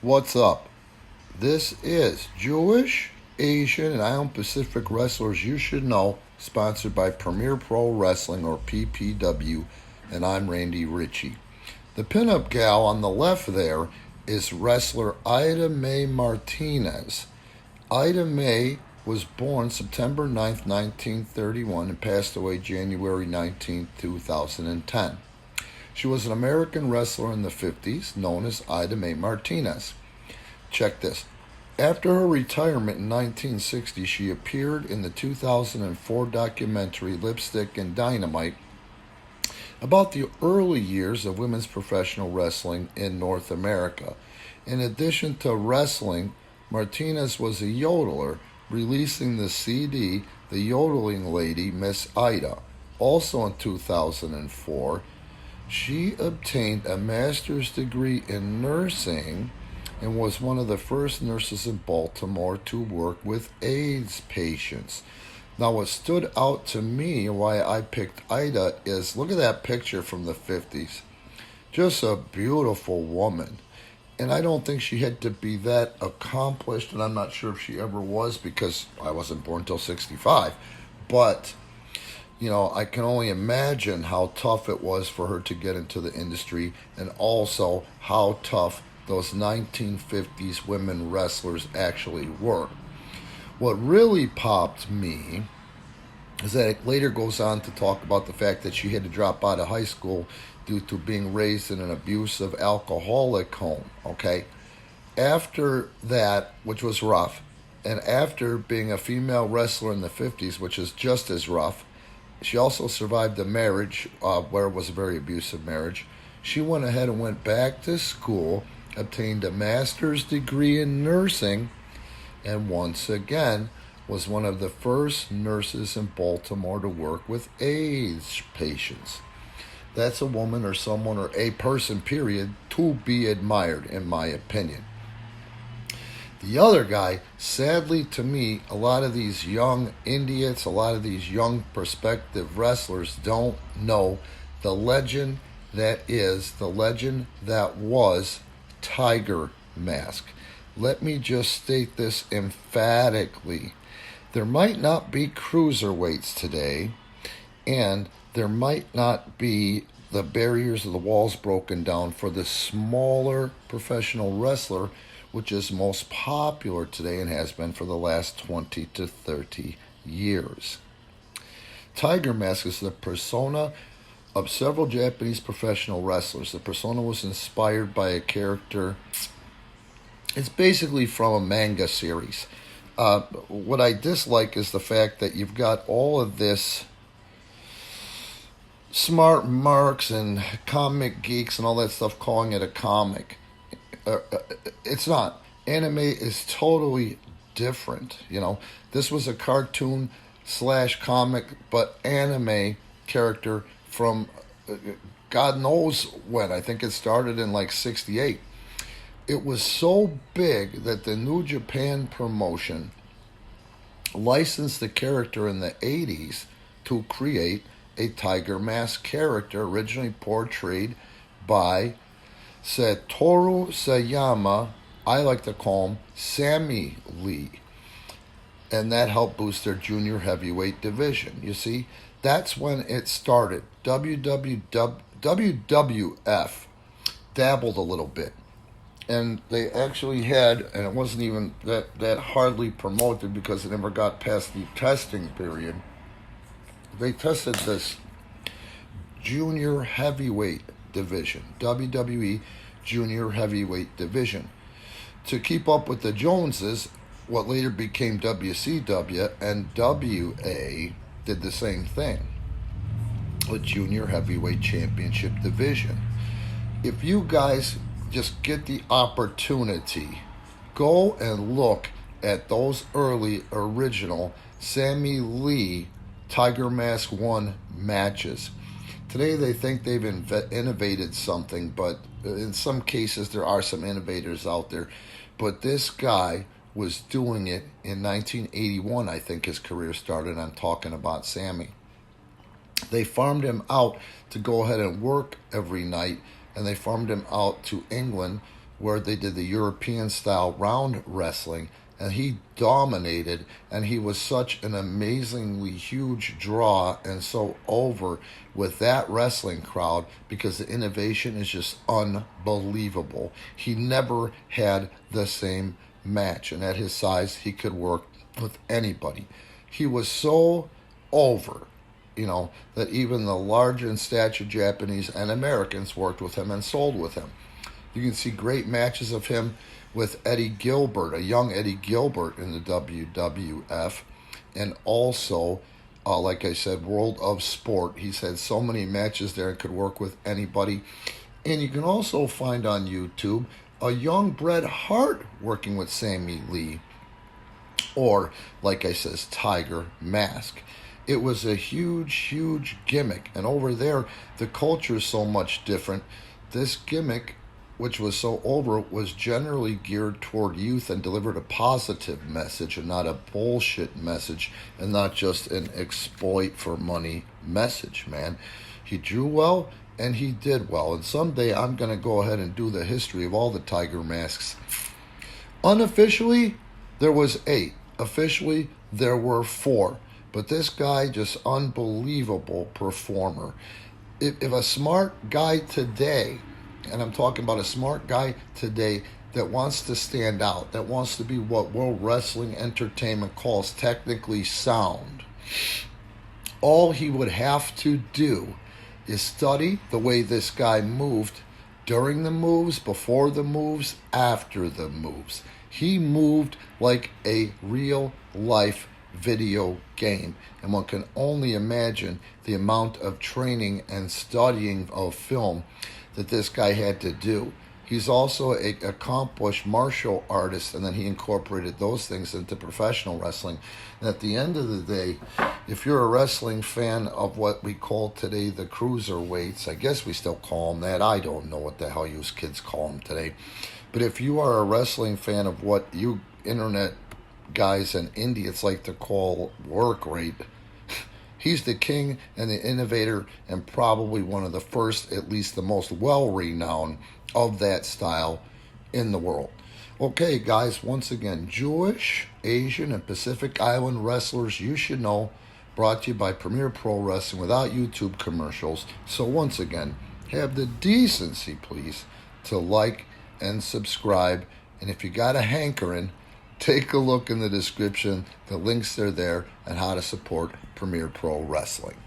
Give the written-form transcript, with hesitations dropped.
What's up? This is Jewish, Asian, and Island Pacific Wrestlers You Should Know, sponsored by Premier Pro Wrestling, or PPW, and I'm Randy Ritchie. The pinup gal on the left there is wrestler Ida Mae Martinez. Ida Mae was born September 9th, 1931, and passed away January 19th, 2010. She was an American wrestler in the 50s, known as Ida Mae Martinez. Check this. After her retirement in 1960, she appeared in the 2004 documentary Lipstick and Dynamite about the early years of women's professional wrestling in North America. In addition to wrestling, Martinez was a yodeler, releasing the CD The Yodeling Lady, Miss Ida. Also in 2004, she obtained a master's degree in nursing and was one of the first nurses in Baltimore to work with AIDS patients. Now, what stood out to me, why I picked Ida, is look at that picture from the 50s. Just a beautiful woman. And I don't think she had to be that accomplished, and I'm not sure if she ever was because I wasn't born until 65. But I can only imagine how tough it was for her to get into the industry, and also how tough those 1950s women wrestlers actually were. What really popped me is that it later goes on to talk about the fact that she had to drop out of high school due to being raised in an abusive alcoholic home, okay? After that, which was rough, and after being a female wrestler in the 50s, which is just as rough, she also survived a marriage where it was a very abusive marriage. She went ahead and went back to school, obtained a master's degree in nursing, and once again was one of the first nurses in Baltimore to work with AIDS patients. That's a woman or someone or a person, period, to be admired, in my opinion. The other guy, sadly to me, a lot of these young idiots, a lot of these young prospective wrestlers don't know the legend that is, the legend that was Tiger Mask. Let me just state this emphatically. There might not be cruiserweights today, and there might not be the barriers of the walls broken down for the smaller professional wrestler, which is most popular today and has been for the last 20 to 30 years. Tiger Mask is the persona of several Japanese professional wrestlers. The persona was inspired by a character. It's basically from a manga series. What I dislike is the fact that you've got all of this smart marks and comic geeks and all that stuff calling it a comic. It's not. Anime is totally different. This was a cartoon / comic, but anime character from God knows when. I think it started in like 68. It was so big that the New Japan promotion licensed the character in the 80s to create a Tiger Mask character originally portrayed by Satoru Sayama. I like to call him Sammy Lee. And that helped boost their junior heavyweight division. You see, that's when it started. WWF dabbled a little bit. And they actually had, and it wasn't even that hardly promoted because it never got past the testing period. They tested this junior heavyweight division, WWE Junior Heavyweight Division, to keep up with the Joneses. What later became WCW and WA did the same thing with Junior Heavyweight Championship Division. If you guys just get the opportunity, go and look at those early original Sammy Lee Tiger Mask 1 matches. Today they think they've innovated something, but in some cases there are some innovators out there. But this guy was doing it in 1981, I think his career started. I'm talking about Sammy. They farmed him out to go ahead and work every night, and they farmed him out to England where they did the European style round wrestling, and he dominated, and he was such an amazingly huge draw and so over with that wrestling crowd because the innovation is just unbelievable. He never had the same match, and at his size he could work with anybody. He was so over, that even the larger in stature Japanese and Americans worked with him and sold with him. You can see great matches of him with Eddie Gilbert, a young Eddie Gilbert in the WWF, and also, like I said, World of Sport. He's had so many matches there and could work with anybody. And you can also find on YouTube a young Bret Hart working with Sammy Lee, or, like I says, Tiger Mask. It was a huge, huge gimmick. And over there, the culture is so much different. This gimmick, which was so over, was generally geared toward youth and delivered a positive message and not a bullshit message and not just an exploit for money message, man. He drew well and he did well. And someday I'm going to go ahead and do the history of all the Tiger Masks. Unofficially, there was 8. Officially, there were 4. But this guy, just unbelievable performer. If a smart guy today, and I'm talking about a smart guy today that wants to stand out, that wants to be what World Wrestling Entertainment calls technically sound, all he would have to do is study the way this guy moved during the moves, before the moves, after the moves. He moved like a real life video game, and one can only imagine the amount of training and studying of film that this guy had to do. He's also an accomplished martial artist, and then he incorporated those things into professional wrestling. And at the end of the day, if you're a wrestling fan of what we call today the cruiserweights, I guess we still call them that. I don't know what the hell you kids call them today. But if you are a wrestling fan of what you internet guys and idiots like to call work rate, he's the king and the innovator and probably one of the first, at least the most well-renowned of that style in the world. Okay, guys, once again, Jewish, Asian, and Pacific Island wrestlers you should know, brought to you by Premier Pro Wrestling without YouTube commercials. So once again, have the decency, please, to like and subscribe. And if you got a hankering, take a look in the description. The links are there and how to support Premier Pro Wrestling.